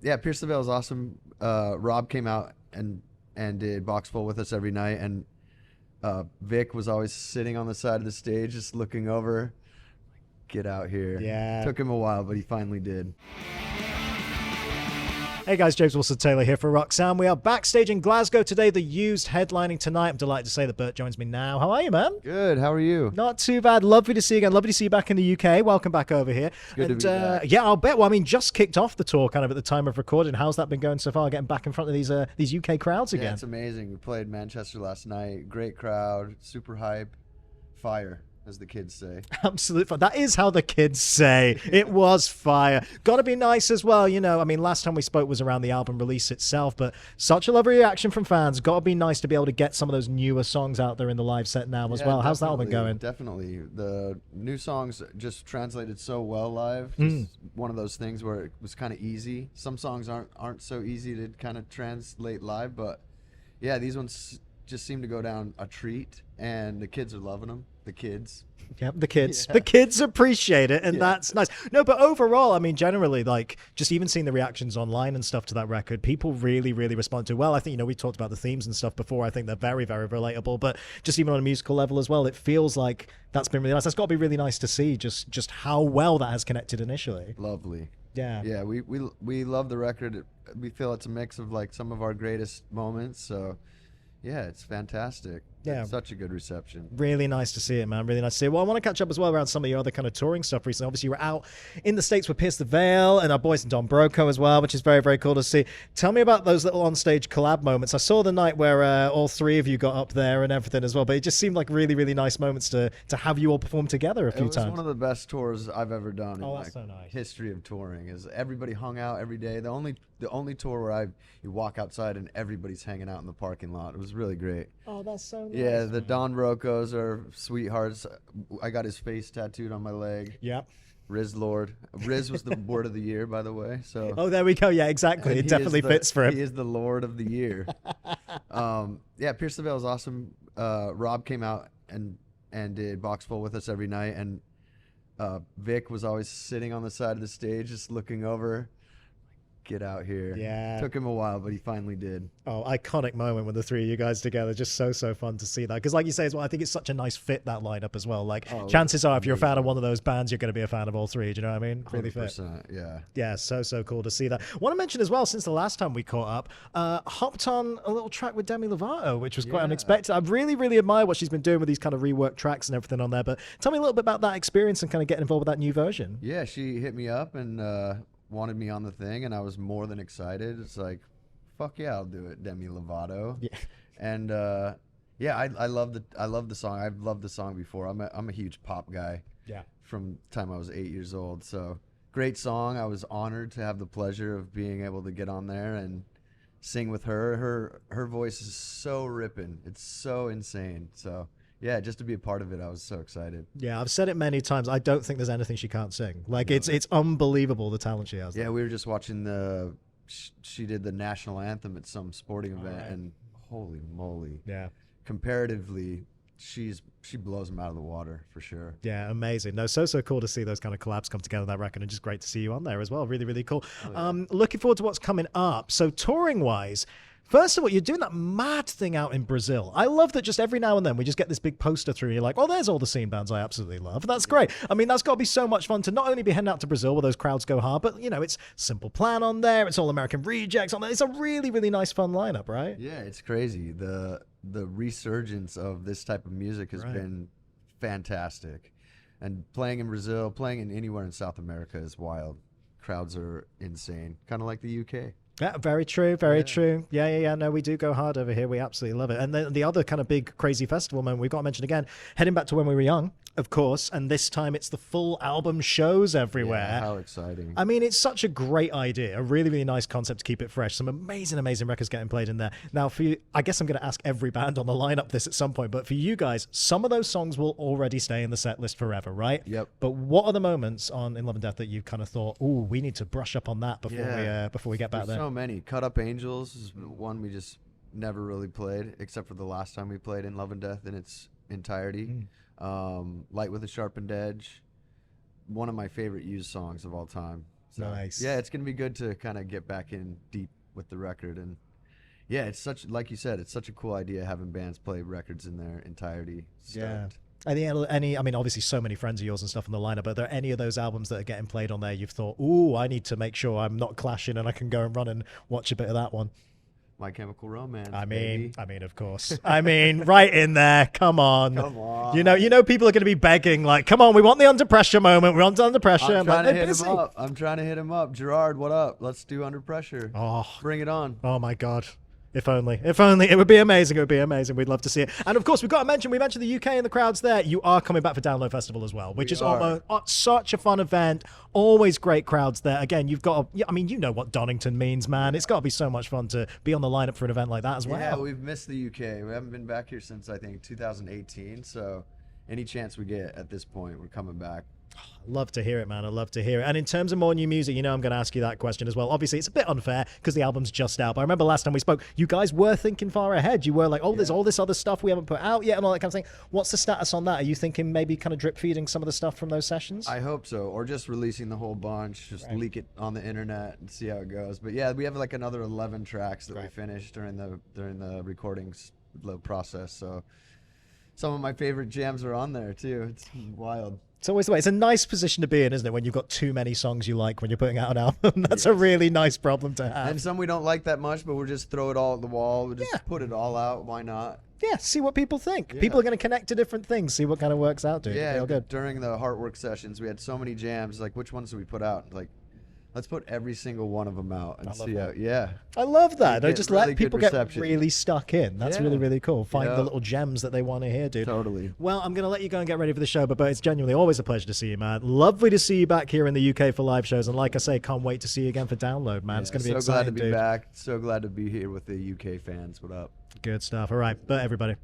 Yeah, Pierce the Veil is awesome. Rob came out and did Box Full with us every night, and Vic was always sitting on the side of the stage, just looking over. Get out here. Yeah. Took him a while, but he finally did. Hey guys, James Wilson-Taylor here for Roxanne. We are backstage in Glasgow today, The Used headlining tonight. I'm delighted to say that Bert joins me now. How are you, man? Good. How are you? Not too bad. Lovely to see you again. Lovely to see you back in the UK. Welcome back over here. Good to be back. Yeah, I'll bet. Well, I mean, just kicked off the tour kind of at the time of recording. How's that been going so far, getting back in front of these UK crowds again? Yeah, it's amazing. We played Manchester last night. Great crowd. Super hype. Fire, as the kids say. Absolute fun. That is how the kids say. It was fire. Got to be nice as well, you know. I mean, last time we spoke was around the album release itself, but such a lovely reaction from fans. Got to be nice to be able to get some of those newer songs out there in the live set now as well. How's that all been going? Definitely. The new songs just translated so well live. Just one of those things where it was kind of easy. Some songs aren't so easy to kind of translate live, but yeah, these ones just seem to go down a treat, and the kids are loving them. The kids. Yep, the kids. Yeah. The kids appreciate it, and that's nice. No, but overall, I mean, generally, like, just even seeing the reactions online and stuff to that record, people really, really respond to well. I think, you know, we talked about the themes and stuff before. I think they're very, very relatable, but just even on a musical level as well, it feels like that's been really nice. That's got to be really nice to see just how well that has connected initially. Lovely. Yeah. Yeah, we love the record. We feel it's a mix of like some of our greatest moments, so yeah, it's fantastic. Yeah. It's such a good reception. Really nice to see it, man. Really nice to see it. Well, I want to catch up as well around some of your other kind of touring stuff recently. Obviously, you were out in the States with Pierce the Veil and our boys in Don Broco as well, which is very, very cool to see. Tell me about those little on-stage collab moments. I saw the night where all three of you got up there and everything as well, but it just seemed like really, really nice moments to have you all perform together a few times. It was one of the best tours I've ever done in that's so nice. history of touring. Is everybody hung out every day. The only tour where you walk outside and everybody's hanging out in the parking lot. It was really great. Oh, that's so nice. Yeah, the Don Brocos are sweethearts. I got his face tattooed on my leg. Yep. Riz Lord. Riz was the word of the year, by the way. So. Oh, there we go. Yeah, exactly. It definitely fits for him. He is the Lord of the year. Yeah, Pierce the Veil is awesome. Rob came out and did Box Full with us every night, and Vic was always sitting on the side of the stage, just looking over. Get out here. Yeah. Took him a while, but he finally did. Oh, iconic moment when the three of you guys together. Just so fun to see that. Because like you say as well, I think it's such a nice fit, that lineup as well. Like, chances are if you're a fan of one of those bands, you're going to be a fan of all three. Do you know what I mean? Really fit. Yeah. Yeah, so cool to see that. I want to mention as well, since the last time we caught up, hopped on a little track with Demi Lovato, which was quite unexpected. I really, really admire what she's been doing with these kind of reworked tracks and everything on there. But tell me a little bit about that experience and kind of getting involved with that new version. Yeah, she hit me up and wanted me on the thing, and I was more than excited. It's like, fuck yeah, I'll do it, Demi Lovato. Yeah. And yeah, I love the song. I've loved the song before. I'm a huge pop guy. Yeah. From the time I was 8 years old. So great song. I was honored to have the pleasure of being able to get on there and sing with her. Her voice is so ripping. It's so insane. So yeah, just to be a part of it, I was so excited. Yeah, I've said it many times. I don't think there's anything she can't sing. Like, it's unbelievable the talent she has. Yeah, we were just watching she did the national anthem at some sporting event, and holy moly. Yeah. Comparatively, she blows them out of the water for sure. Yeah, amazing. No, so cool to see those kind of collabs come together, that record, and just great to see you on there as well. Really, really cool. Oh, yeah. Looking forward to what's coming up. So touring wise, first of all, you're doing that mad thing out in Brazil. I love that just every now and then we just get this big poster through and you're like, oh, there's all the scene bands I absolutely love. That's great. I mean, that's got to be so much fun to not only be heading out to Brazil where those crowds go hard, but, you know, it's Simple Plan on there. It's All American Rejects on there. It's a really, really nice, fun lineup, right? Yeah, it's crazy. The resurgence of this type of music has been fantastic. And playing in Brazil, playing in anywhere in South America is wild. Crowds are insane. Kind of like the UK. Yeah, very true, very true. Yeah. No, we do go hard over here. We absolutely love it. And then the other kind of big, crazy festival moment we've got to mention again, heading back to when we were young, of course, and this time it's the full album shows everywhere. Yeah, how exciting. I mean, it's such a great idea, a really, really nice concept to keep it fresh. Some amazing, amazing records getting played in there. Now, for you, I guess I'm going to ask every band on the lineup this at some point, but for you guys, some of those songs will already stay in the set list forever, right? Yep. But what are the moments on In Love and Death that you kind of thought, ooh, we need to brush up on that before we get back there? So many. Cut Up Angels is one we just never really played, except for the last time we played In Love and Death in its entirety. Light with a Sharpened Edge, one of my favorite used songs of all time. So, Nice. yeah, it's gonna be good to kind of get back in deep with the record. And yeah, it's such, like you said, it's such a cool idea having bands play records in their entirety. Yeah. Stoked. I mean, obviously, so many friends of yours and stuff on the lineup, but are there any of those albums that are getting played on there you've thought, ooh, I need to make sure I'm not clashing and I can go and run and watch a bit of that one? My Chemical Romance. I baby. mean, of course. I mean, right in there. Come on. Come on. You know, people are going to be begging, like, come on, we want the Under Pressure moment. We want Under Pressure. I'm trying like, to hit busy. him up. I'm trying to hit him up. Gerard, what up? Let's do Under Pressure. Oh, Bring it on. oh my God. If only. If only. It would be amazing. It would be amazing. We'd love to see it. And of course, we mentioned the UK and the crowds there. You are coming back for Download Festival as well, which is almost such a fun event. Always great crowds there. Again, you've got, I mean, you know what Donington means, man. It's got to be so much fun to be on the lineup for an event like that as well. Yeah, we've missed the UK. We haven't been back here since, I think, 2018. So any chance we get at this point, we're coming back. Love to hear it, man. I love to hear it. And in terms of more new music, you know I'm going to ask you that question as well. Obviously, it's a bit unfair because the album's just out. But I remember last time we spoke, you guys were thinking far ahead. You were like, there's all this other stuff we haven't put out yet and all that kind of thing. What's the status on that? Are you thinking maybe kind of drip feeding some of the stuff from those sessions? I hope so. Or just releasing the whole bunch, just leak it on the internet and see how it goes. But yeah, we have like another 11 tracks that we finished during the recordings process. So some of my favorite jams are on there too. It's wild. It's always the way. It's a nice position to be in, isn't it? When you've got too many songs you like when you're putting out an album. That's a really nice problem to have. And some we don't like that much, but we'll just throw it all at the wall. We'll just put it all out. Why not? Yeah, see what people think. Yeah. People are going to connect to different things. See what kind of works out, dude. Yeah, Good. during the Heartwork sessions, we had so many jams. Like, which ones do we put out? Like, let's put every single one of them out and see how. Yeah, I love that. I get just really let good people get reception. really stuck in. That's really, really cool. Find the little gems that they want to hear, dude. totally. Well, I'm going to let you go and get ready for the show, but it's genuinely always a pleasure to see you, man. Lovely to see you back here in the UK for live shows. And like I say, can't wait to see you again for Download, man. It's going to be so exciting, glad to be dude. back. So glad to be here with the UK fans. What up? Good stuff. All right, but everybody.